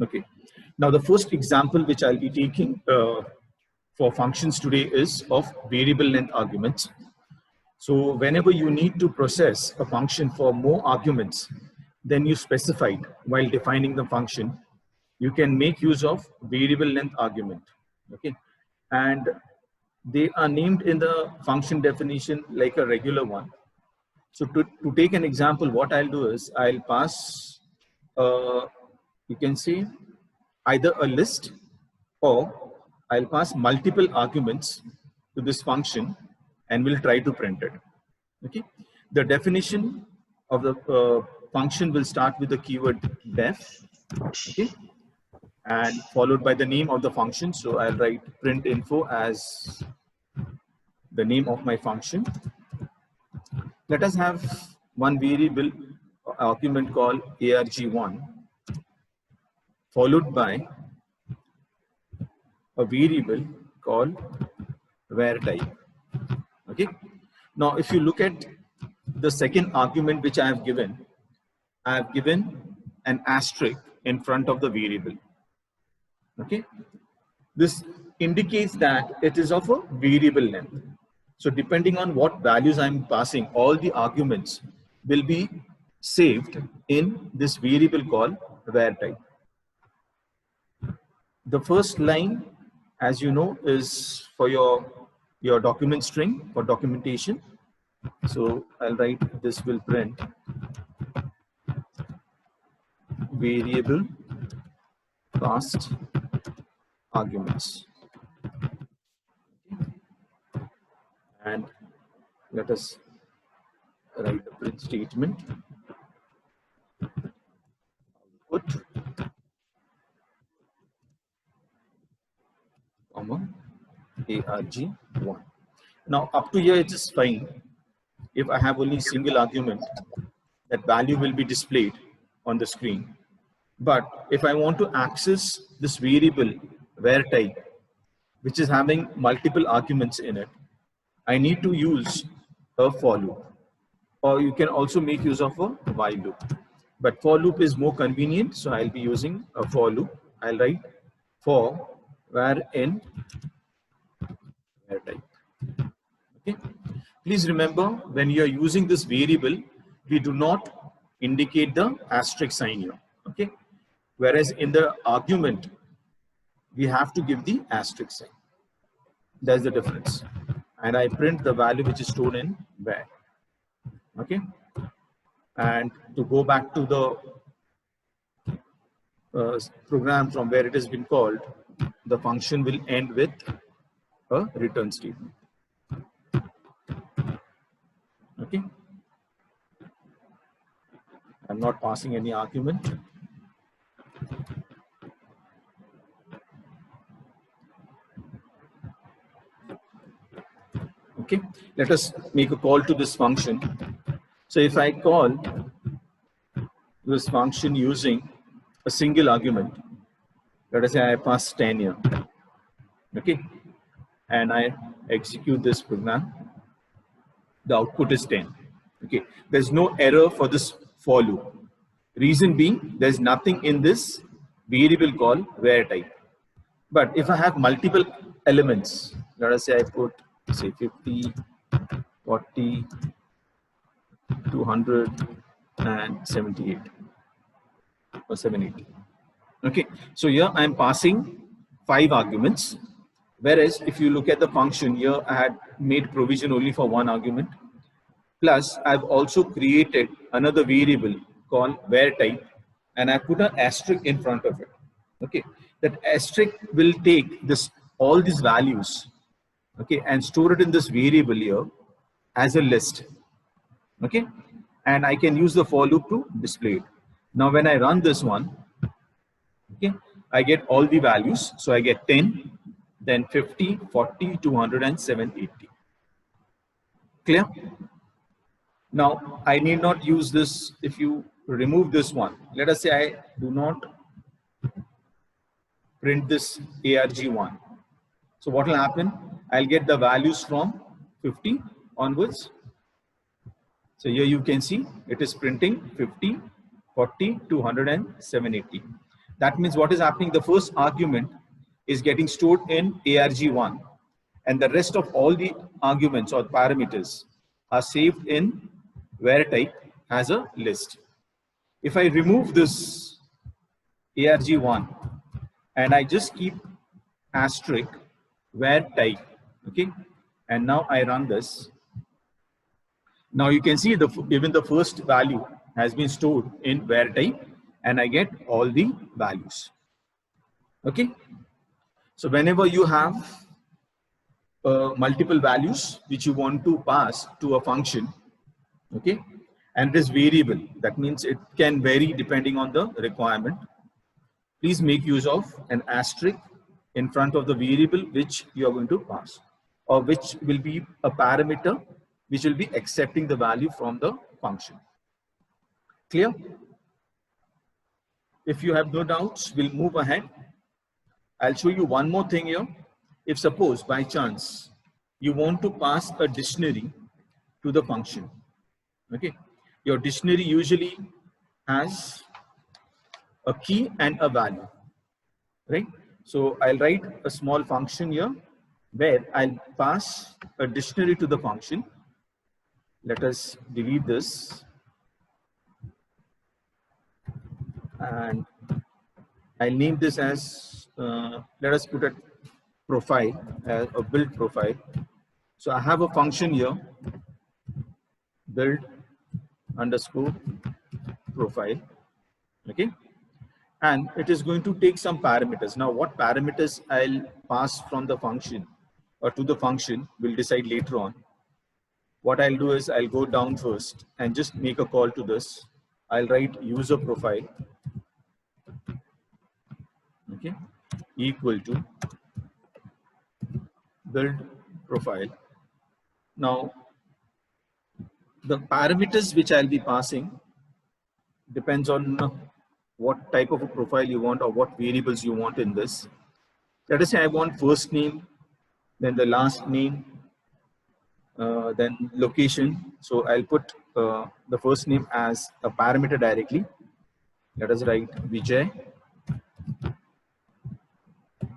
Okay. Now the first example which I'll be taking for functions today is of variable length arguments. So whenever you need to process a function for more arguments than you specified while defining the function, you can make use of variable length argument. Okay. And they are named in the function definition like a regular one. So to take an example, what I'll do is I'll pass, you can see either a list or I'll pass multiple arguments to this function and we'll try to print it. Okay. The definition of the function will start with the keyword def. Okay. And followed by the name of the function. So I'll write print info as the name of my function. Let us have one variable argument called arg1 followed by a variable called var type. Okay. Now, if you look at the second argument which I have given an asterisk in front of the variable. Okay. This indicates that it is of a variable length. So depending on what values I'm passing, all the arguments will be saved in this variable called var type. The first line, as you know, is for your document string for documentation. So I'll write this will print variable cast arguments. And let us write a print statement. Put comma arg1. Now up to here it is fine. If I have only single argument, that value will be displayed on the screen. But if I want to access this variable var type, which is having multiple arguments in it, I need to use a for loop, or you can also make use of a while loop. But for loop is more convenient, so I'll be using a for loop. I'll write for var n var type. Okay. Please remember, when you are using this variable, we do not indicate the asterisk sign here. Okay. Whereas in the argument, we have to give the asterisk sign. That's the difference. And I print the value which is stored in var. Okay. And to go back to the program from where it has been called, the function will end with a return statement. Okay. I'm not passing any argument. Okay. Let us make a call to this function. So if I call this function using a single argument, let us say I pass 10 here. Okay. And I execute this program. The output is 10. Okay. There's no error for this for loop. Reason being, there's nothing in this variable called var type. But if I have multiple elements, let us say I put say 50, 40, 200 and 78 or 780. Okay. So here I'm passing 5 arguments. Whereas if you look at the function here, I had made provision only for 1 argument. Plus, I've also created another variable called var type, and I put an asterisk in front of it. Okay, that asterisk will take this all these values, okay, and store it in this variable here as a list. Okay, and I can use the for loop to display it. Now, when I run this one, okay, I get all the values. So I get 10. Then 50, 40, 200 and 780. Clear? Now, I need not use this. If you remove this one, let us say I do not print this arg1. So what will happen? I'll get the values from 50 onwards. So here you can see it is printing 50, 40, 200 and 780. That means what is happening? The first argument is getting stored in ARG1, and the rest of all the arguments or parameters are saved in var type as a list. If I remove this ARG1 and I just keep asterisk var type, okay, and now I run this. Now you can see even the first value has been stored in var type, and I get all the values. Okay. So whenever you have multiple values which you want to pass to a function, okay, and it is variable, that means it can vary depending on the requirement. Please make use of an asterisk in front of the variable which you are going to pass, or which will be a parameter which will be accepting the value from the function. Clear? If you have no doubts, we'll move ahead. I'll show you one more thing here. If suppose by chance you want to pass a dictionary to the function, okay, your dictionary usually has a key and a value, right? So I'll write a small function here where I'll pass a dictionary to the function. Let us delete this, and I'll name this as, let us put a profile, a build profile. So I have a function here, build underscore profile, okay, and it is going to take some parameters. Now what parameters I'll pass from the function or to the function we'll decide later on. What I'll do is I'll go down first and just make a call to this. I'll write user profile, okay, equal to build profile. Now the parameters which I'll be passing depends on what type of a profile you want or what variables you want in this. Let us say I want first name, then the last name, then location. So I'll put the first name as a parameter directly. Let us write Vijay.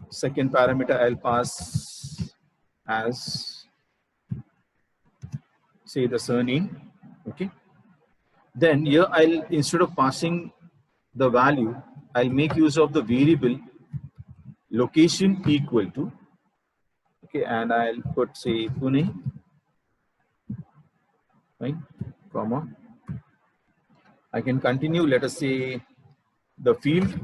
Second parameter I'll pass as, say, the surname, okay. Then here I'll, instead of passing the value, I'll make use of the variable location equal to, okay, and I'll put, say, Pune, right, comma. I can continue, let us say the field.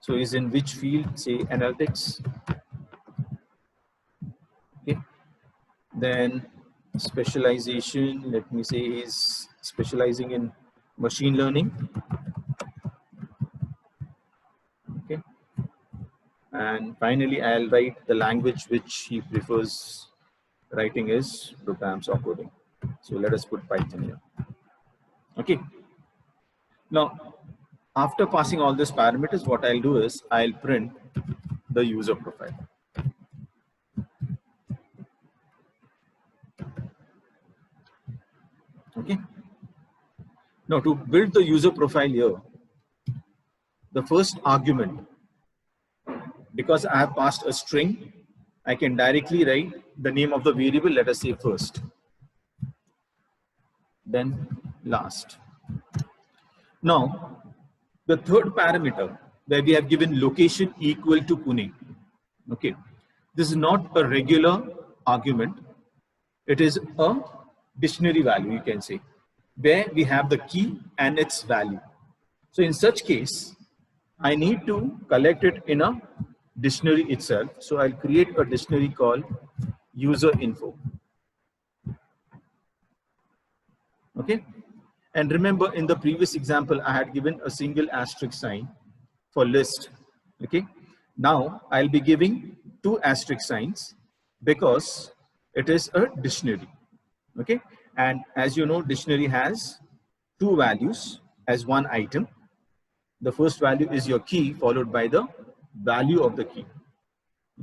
So is in which field, say analytics, okay. Then specialization, let me say is specializing in machine learning, okay. And finally I'll write the language which he prefers writing is programs or coding. So let us put Python here, okay. Now after passing all these parameters, what I'll do is I'll print the user profile. Okay. Now to build the user profile here, the first argument, because I have passed a string, I can directly write the name of the variable, let us say first, then last. Now the third parameter, where we have given location equal to Pune, okay, this is not a regular argument, it is a dictionary value, you can say, where we have the key and its value. So in such case, I need to collect it in a dictionary itself. So I'll create a dictionary called user info, okay. And remember, in the previous example, I had given a single asterisk sign for list, okay. Now I'll be giving two asterisk signs because it is a dictionary, okay. And as you know, dictionary has two values as one item. The first value is your key followed by the value of the key,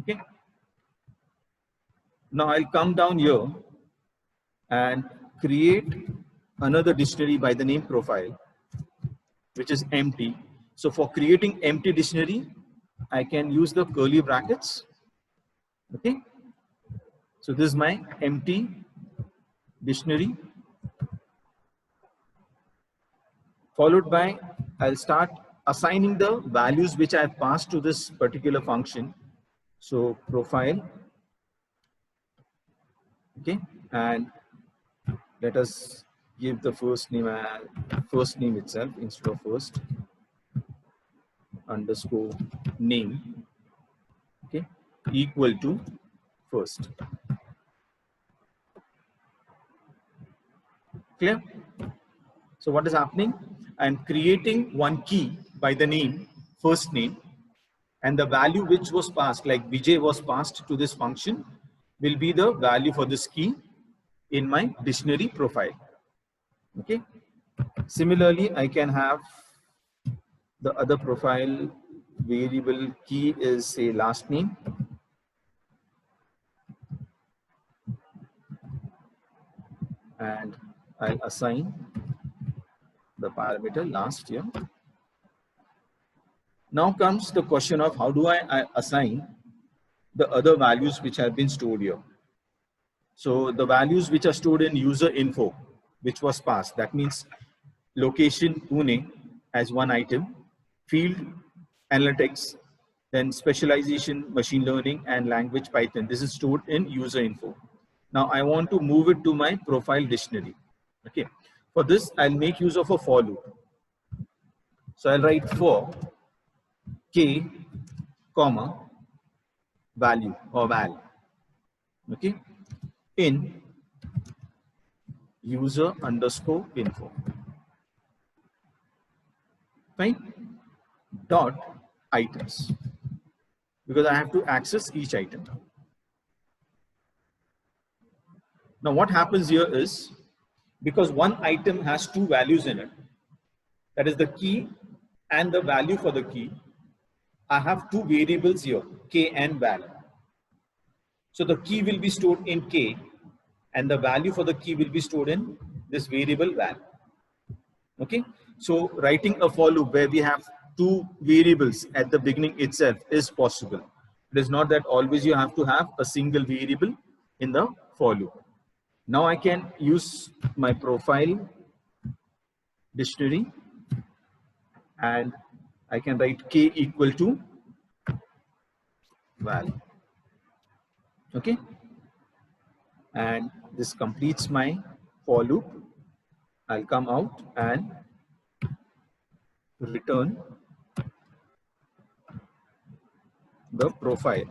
okay. Now I'll come down here and create another dictionary by the name profile, which is empty, So for creating empty dictionary, I can use the curly brackets. Okay. So this is my empty dictionary, followed by, I'll start assigning the values which I've passed to this particular function. So profile, okay, and let us give the first name itself instead of first underscore name, okay, equal to first. Clear? So what is happening? I'm creating one key by the name, first name, and the value which was passed, like Vijay was passed to this function, will be the value for this key in my dictionary profile. Okay. Similarly, I can have the other profile variable key is say last name. And I'll assign the parameter last year. Now comes the question of how do I assign the other values which have been stored here. So the values which are stored in user info, which was passed, that means location Pune as one item, field analytics, then specialization, machine learning, and language Python. This is stored in user info. Now I want to move it to my profile dictionary. Okay. For this, I'll make use of a for loop. So I'll write for k, comma, value or val. Okay. In user underscore info. Fine. Dot items, because I have to access each item. Now what happens here is, because one item has two values in it, that is the key and the value for the key, I have two variables here, k and val. So the key will be stored in k and the value for the key will be stored in this variable val. Okay. So writing a for loop where we have two variables at the beginning itself is possible. It is not that always you have to have a single variable in the for loop. Now I can use my profile dictionary and I can write k equal to val. Okay. And this completes my for loop. I'll come out and return the profile.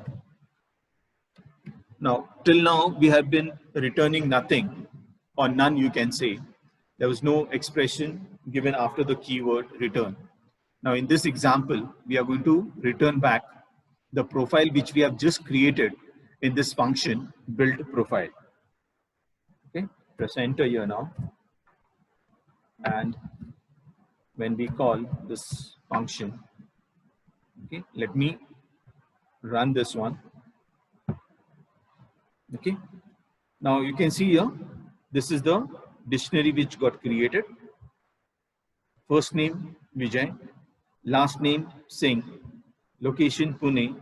Now, till now, we have been returning nothing or none, you can say. There was no expression given after the keyword return. Now, in this example, we are going to return back the profile which we have just created in this function build profile. Okay, press enter here now. And when we call this function, okay, let me run this one. Okay, now you can see here, this is the dictionary which got created. First name Vijay, last name Singh, location Pune,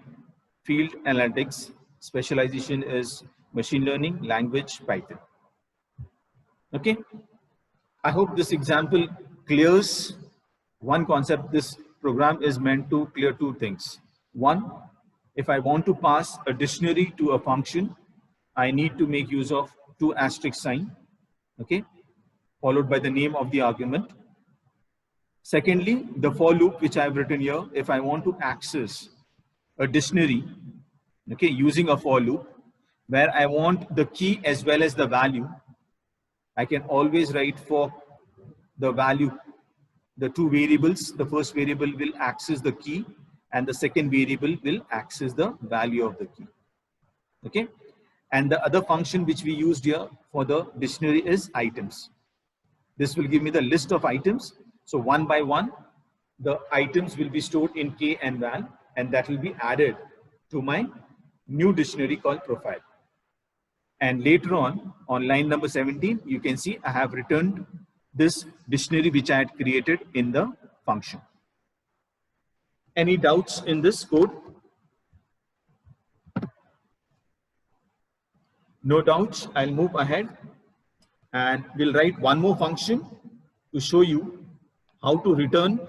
field analytics, specialization is machine learning, language Python. Okay, I hope this example clears one concept. This program is meant to clear two things. One, if I want to pass a dictionary to a function, I need to make use of two asterisk sign, okay, followed by the name of the argument. Secondly, the for loop which I have written here, if I want to access a dictionary, okay, using a for loop where I want the key as well as the value, I can always write for the value, the two variables. The first variable will access the key and the second variable will access the value of the key. Okay. And the other function which we used here for the dictionary is items. This will give me the list of items. So one by one, the items will be stored in k and val, and that will be added to my new dictionary called profile. And later on line number 17, you can see I have returned this dictionary which I had created in the function. Any doubts in this code? No doubts. I'll move ahead and we'll write one more function to show you how to return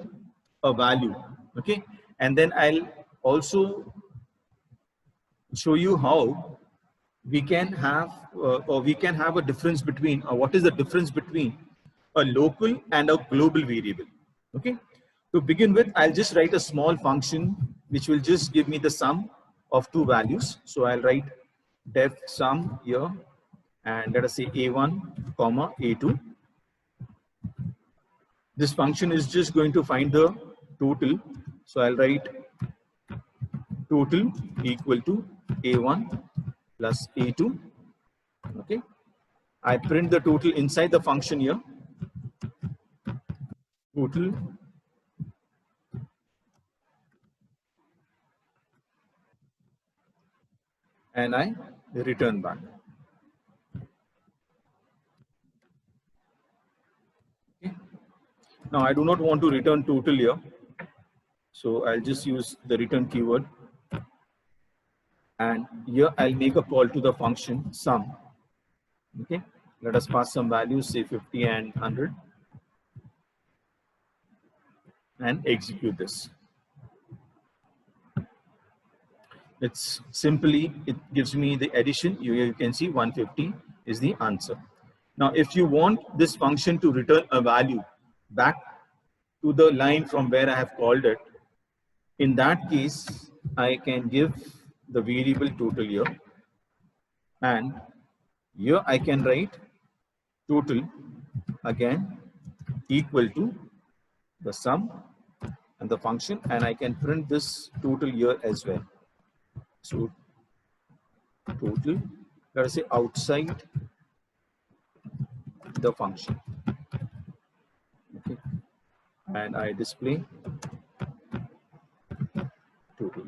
a value. Okay, and then I'll also show you how we can have a difference between what is the difference between a local and a global variable. Okay, to begin with, I'll just write a small function which will just give me the sum of two values. So I'll write def sum here, and let us say a1 comma a2. This function is just going to find the total, so I'll write total equal to a1 plus a2. Okay, I print the total inside the function here, total and I return back. Okay. Now I do not want to return total here, so I'll just use the return keyword, and here I'll make a call to the function sum. Okay, let us pass some values, say 50 and 100, and execute this. It's simply, it gives me the addition. You can see 150 is the answer. Now, if you want this function to return a value back to the line from where I have called it, in that case, I can give the variable total here, and here I can write total again equal to the sum and the function, and I can print this total here as well. So total, let us say outside the function. Okay, and I display total.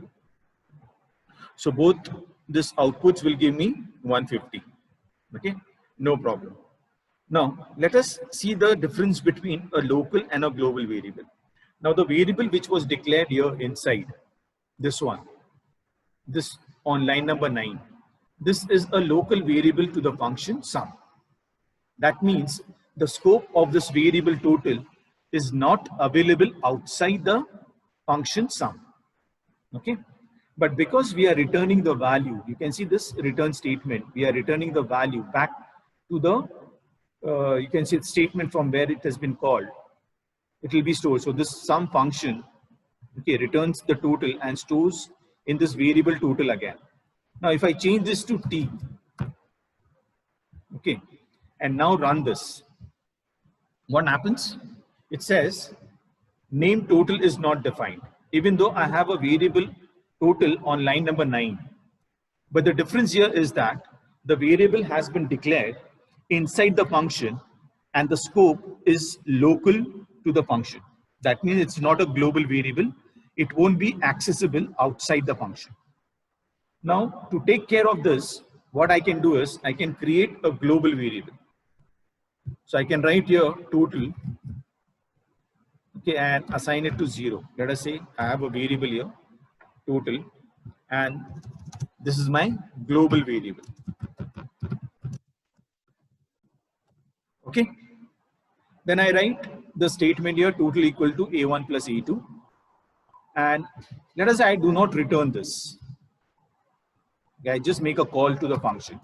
So both this outputs will give me 150. Okay, no problem. Now let us see the difference between a local and a global variable. Now the variable which was declared here inside this one, this on line number 9, this is a local variable to the function sum. That means the scope of this variable total is not available outside the function sum. Okay, but because we are returning the value, you can see this return statement, we are returning the value back to the you can see the statement from where it has been called, it will be stored. So this sum function, okay, returns the total and stores in this variable total again. Now if I change this to t, okay, and now run this, what happens? It says name total is not defined, even though I have a variable total on line number 9. But the difference here is that the variable has been declared inside the function and the scope is local to the function. That means it's not a global variable. It won't be accessible outside the function. Now, to take care of this, what I can do is I can create a global variable. So I can write here total, okay, and assign it to 0. Let us say I have a variable here, total, and this is my global variable. Okay. Then I write the statement here, total equal to a1 plus a2. And let us say I do not return this. Okay, I just make a call to the function.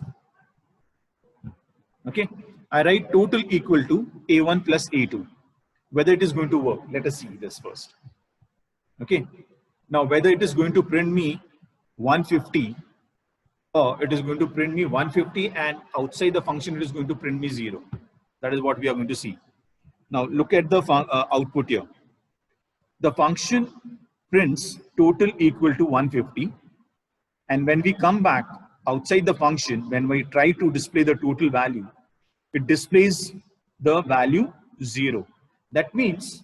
Okay, I write total equal to a1 plus a2. Whether it is going to work, let us see this first. Okay, now whether it is going to print me 150 or it is going to print me 150 and outside the function it is going to print me 0. That is what we are going to see. Now look at the output here. The function prints total equal to 150, and when we come back outside the function, when we try to display the total value, it displays the value 0. That means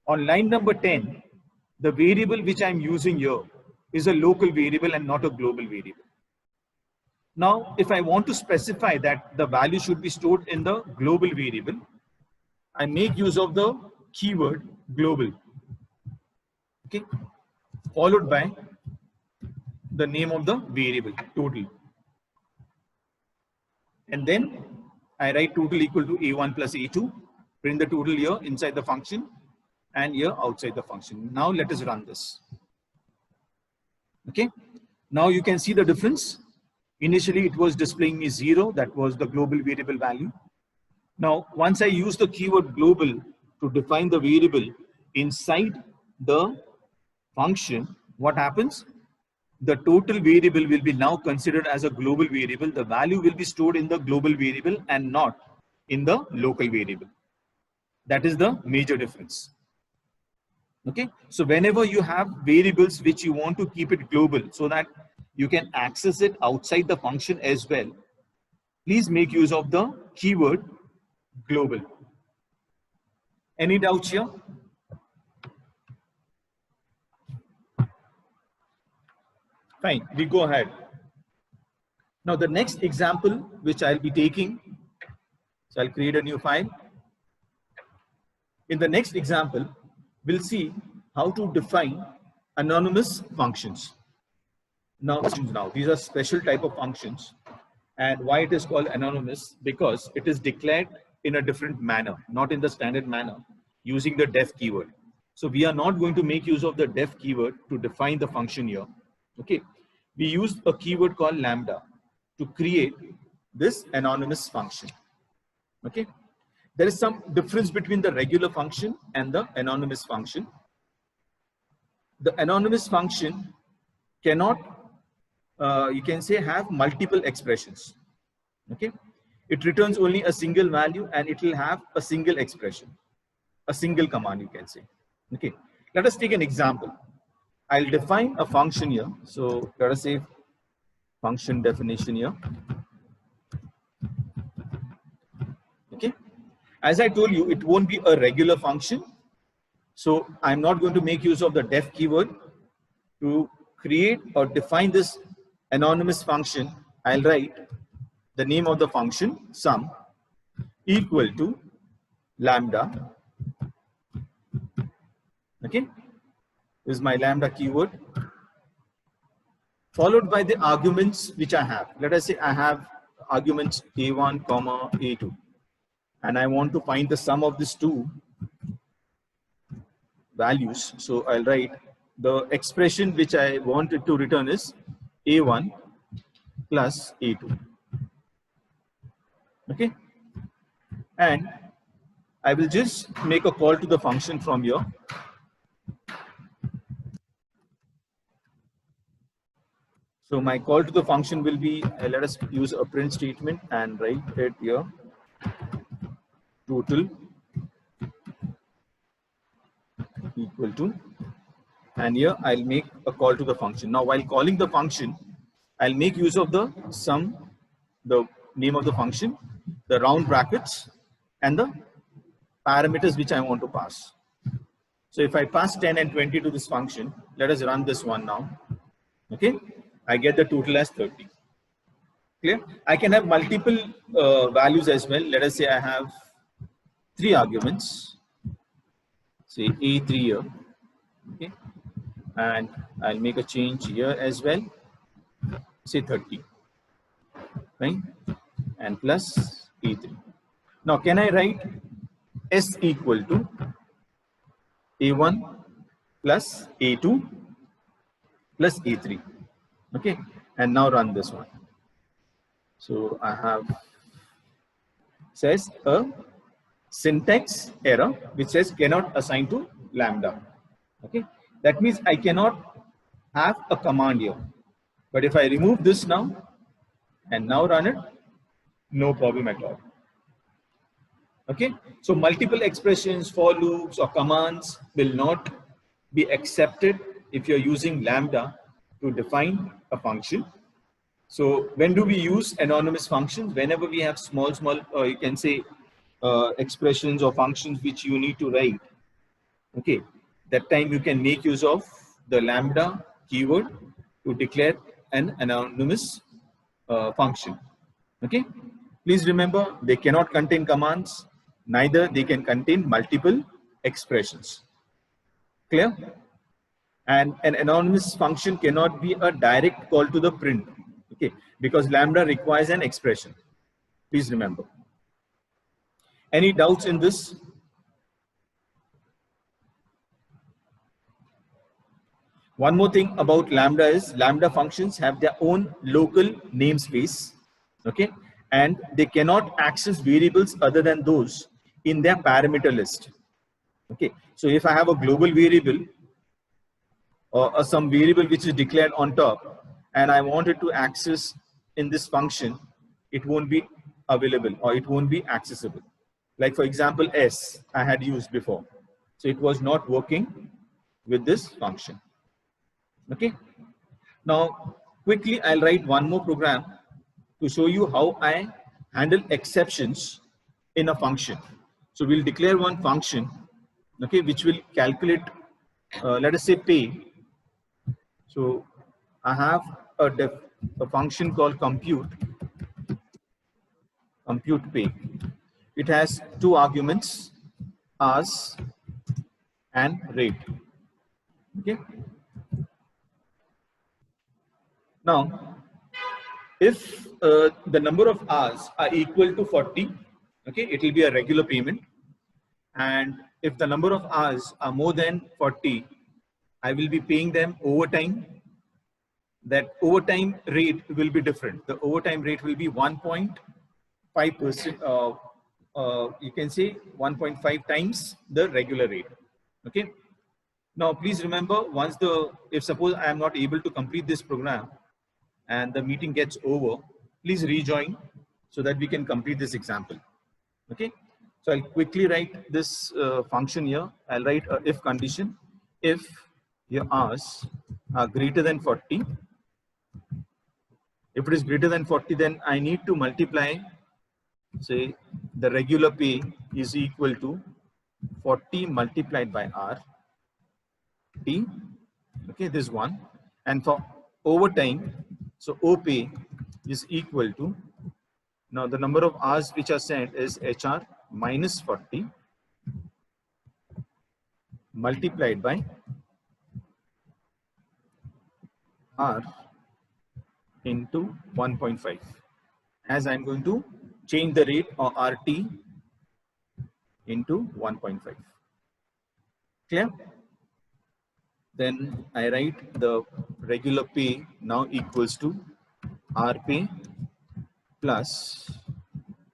on line number 10, the variable which I am using here is a local variable and not a global variable. Now, if I want to specify that the value should be stored in the global variable, I make use of the keyword global. Okay. followed by the name of the variable, total. And then I write total equal to A1 plus A2, print the total here inside the function and here outside the function. Now let us run this. Okay. Now you can see the difference. Initially it was displaying me 0, that was the global variable value. Now once I use the keyword global to define the variable inside the function, what happens? The total variable will be now considered as a global variable. The value will be stored in the global variable and not in the local variable. That is the major difference. Okay, so whenever you have variables which you want to keep it global so that you can access it outside the function as well, please make use of the keyword global. Any doubts here? Fine, we go ahead. Now the next example which I'll be taking, so I'll create a new file. In the next example, we'll see how to define anonymous functions. Now these are special type of functions, and why it is called anonymous? Because it is declared in a different manner, not in the standard manner, using the def keyword. So we are not going to make use of the def keyword to define the function here. Okay, we used a keyword called lambda to create this anonymous function. Okay, there is some difference between the regular function and the anonymous function. The anonymous function cannot, you can say, have multiple expressions. Okay, it returns only a single value and it will have a single expression, a single command, you can say. Okay, let us take an example. I'll define a function here. So let us say function definition here. Okay, as I told you, it won't be a regular function. So I'm not going to make use of the def keyword to create or define this anonymous function. I'll write the name of the function sum equal to lambda. Okay, this is my lambda keyword, followed by the arguments which I have. Let us say I have arguments a1 comma a2, and I want to find the sum of these two values. So I'll write the expression which I wanted to return is a1 plus a2. Okay, and I will just make a call to the function from here. So my call to the function will be, let us use a print statement and write it here, total equal to, and here I'll make a call to the function. Now while calling the function, I'll make use of the sum, the name of the function, the round brackets, and the parameters which I want to pass. So if I pass 10 and 20 to this function, let us run this one now. Okay, I get the total as 30. Clear? I can have multiple values as well. Let us say I have 3 arguments, say A3 here. Okay, and I'll make a change here as well, say 30, right? And plus A3. Now can I write S equal to A1 plus A2 plus A3? Okay, and now run this one. So I have says a syntax error which says cannot assign to lambda. Okay, that means I cannot have a command here. But if I remove this now and now run it, no problem at all. Okay, so multiple expressions, for loops or commands will not be accepted if you're using lambda to define a function. So when do we use anonymous functions? Whenever we have small, you can say expressions or functions which you need to write. Okay, that time you can make use of the lambda keyword to declare an anonymous function. Okay, please remember they cannot contain commands, neither they can contain multiple expressions. Clear? And an anonymous function cannot be a direct call to the print, okay, because lambda requires an expression. Please remember. Any doubts in this? One more thing about lambda is lambda functions have their own local namespace, okay, and they cannot access variables other than those in their parameter list. Okay, so if I have a global variable or some variable which is declared on top and I wanted to access in this function, it won't be available or it won't be accessible. Like for example, S I had used before. So it was not working with this function. Okay. Now, quickly, I'll write one more program to show you how I handle exceptions in a function. So we'll declare one function, okay, which will calculate, let us say pay. So I have a function called compute pay. It has two arguments, hours and rate. Okay. Now, if the number of hours are equal to 40, okay, it will be a regular payment. And if the number of hours are more than 40, I will be paying them overtime. That overtime rate will be different. The overtime rate will be 1.5%. You can say 1.5 times the regular rate. Okay. Now, please remember, if suppose I am not able to complete this program and the meeting gets over, please rejoin so that we can complete this example. Okay. So I'll quickly write this function here. I'll write a if condition. If your hours are greater than 40, if it is greater than 40, then I need to multiply, say the regular pay is equal to 40 multiplied by R T. Okay, this one. And for overtime, so OP is equal to, now the number of hours which are sent is HR minus 40 multiplied by R into 1.5. As I'm going to change the rate or RT into 1.5. Clear? Then I write the regular pay now equals to R pay plus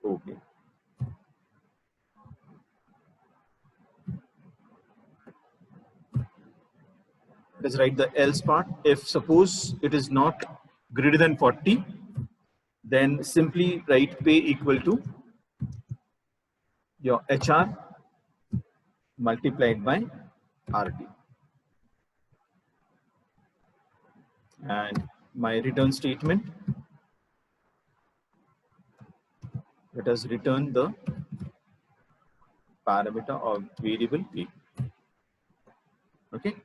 OP. Let's write the else part. If suppose it is not greater than 40, then simply write pay equal to your HR multiplied by RT. And my return statement, let us return the parameter or variable p. Okay.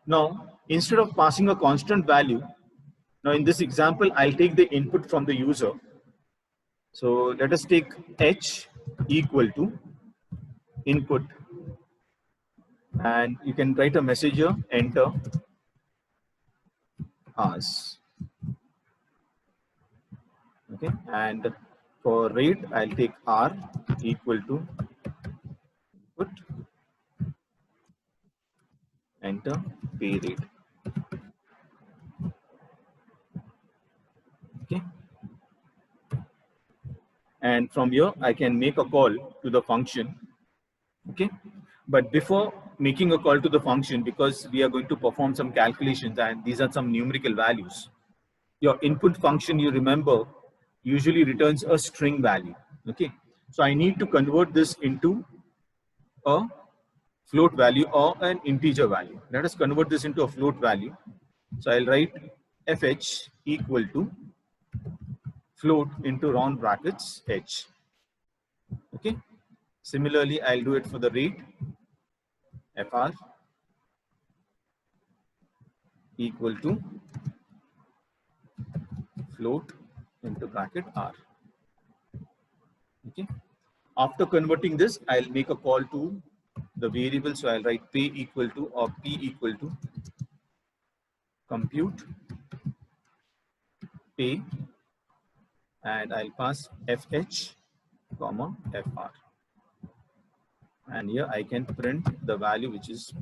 Now, instead of passing a constant value, now in this example, I'll take the input from the user. So let us take h equal to input, and you can write a message here, enter hours. Okay, and for rate, I'll take R equal to input, enter pay rate. Okay, and from here I can make a call to the function. Okay, but before making a call to the function, because we are going to perform some calculations and these are some numerical values, your input function, you remember, usually returns a string value. Okay, so I need to convert this into a float value or an integer value. Let us convert this into a float value. So I'll write fh equal to float into round brackets h. Okay, similarly I'll do it for the rate, fr equal to float into bracket r. Okay, after converting this, I'll make a call to the variable. So I'll write pay equal to or p equal to compute pay, and I'll pass FH, comma, FR. And here I can print the value which is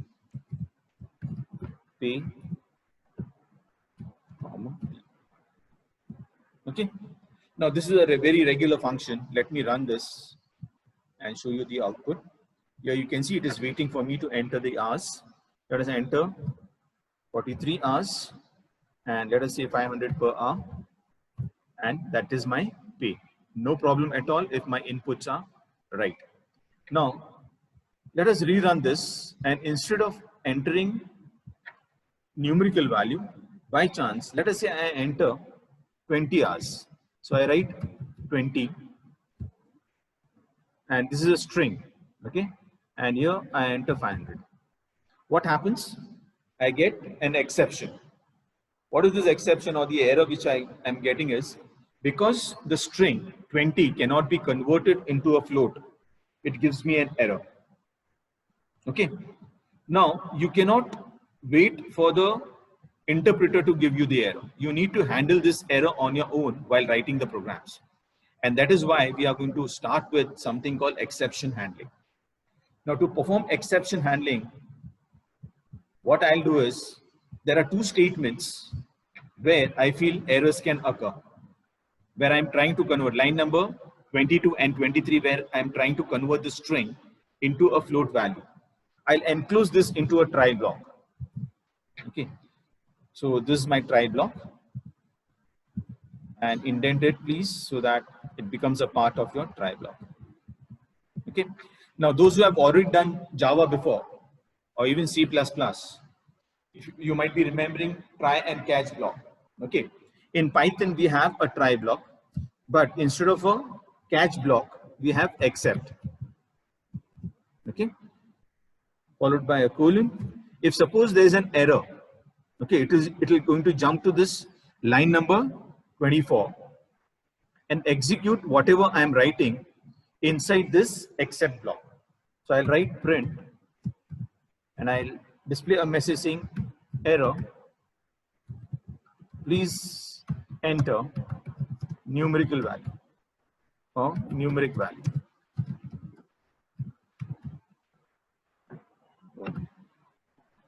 pay, comma. Okay. Now this is a very regular function. Let me run this and show you the output. Here you can see it is waiting for me to enter the hours. Let us enter 43 hours and let us say 500 per hour, and that is my pay. No problem at all if my inputs are right. Now let us rerun this, and instead of entering numerical value, by chance, let us say I enter 20 hours. So I write 20, and this is a string, okay? And here I enter 500. What happens? I get an exception. What is this exception or the error which I am getting is, because the string 20 cannot be converted into a float, it gives me an error. Okay. Now you cannot wait for the interpreter to give you the error. You need to handle this error on your own while writing the programs. And that is why we are going to start with something called exception handling. Now to perform exception handling, what I'll do is, there are two statements where I feel errors can occur, where I'm trying to convert line number 22 and 23, where I'm trying to convert the string into a float value. I'll enclose this into a try block. Okay. So this is my try block, and indent it please so that it becomes a part of your try block. Okay. Now those who have already done Java before, or even C++, you might be remembering try and catch block. Okay. In Python we have a try block, but instead of a catch block we have except. Okay. Followed by a colon. If suppose there is an error, okay, it is going to jump to this line number 24 and execute whatever I am writing inside this except block. So I'll write print and I'll display a message saying error, please enter numerical value or numeric value.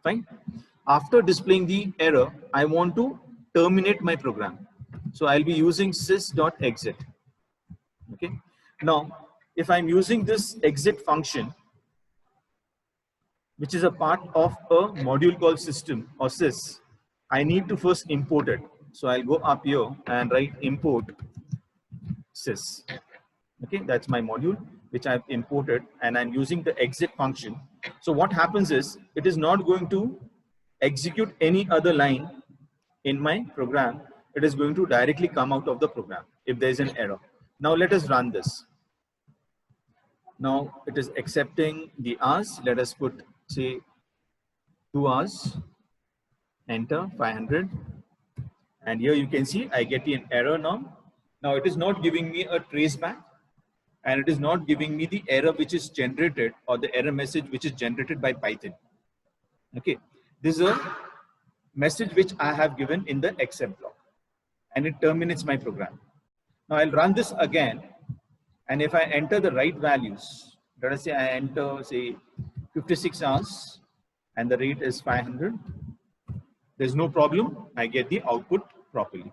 Fine. After displaying the error, I want to terminate my program. So I'll be using sys.exit. Okay. Now, if I'm using this exit function, which is a part of a module called system or sys, I need to first import it. So I'll go up here and write import sys. Okay, that's my module which I've imported, and I'm using the exit function. So what happens is, it is not going to execute any other line in my program. It is going to directly come out of the program if there is an error. Now let us run this. Now it is accepting the hours. Let us put, say, 2 hours, enter 500. And here you can see I get an error now. Now it is not giving me a traceback, and it is not giving me the error which is generated, or the error message which is generated by Python. Okay, this is a message which I have given in the except block, and it terminates my program. Now I'll run this again, and if I enter the right values, let us say I enter, say, 56 hours and the rate is 500, there's no problem, I get the output properly.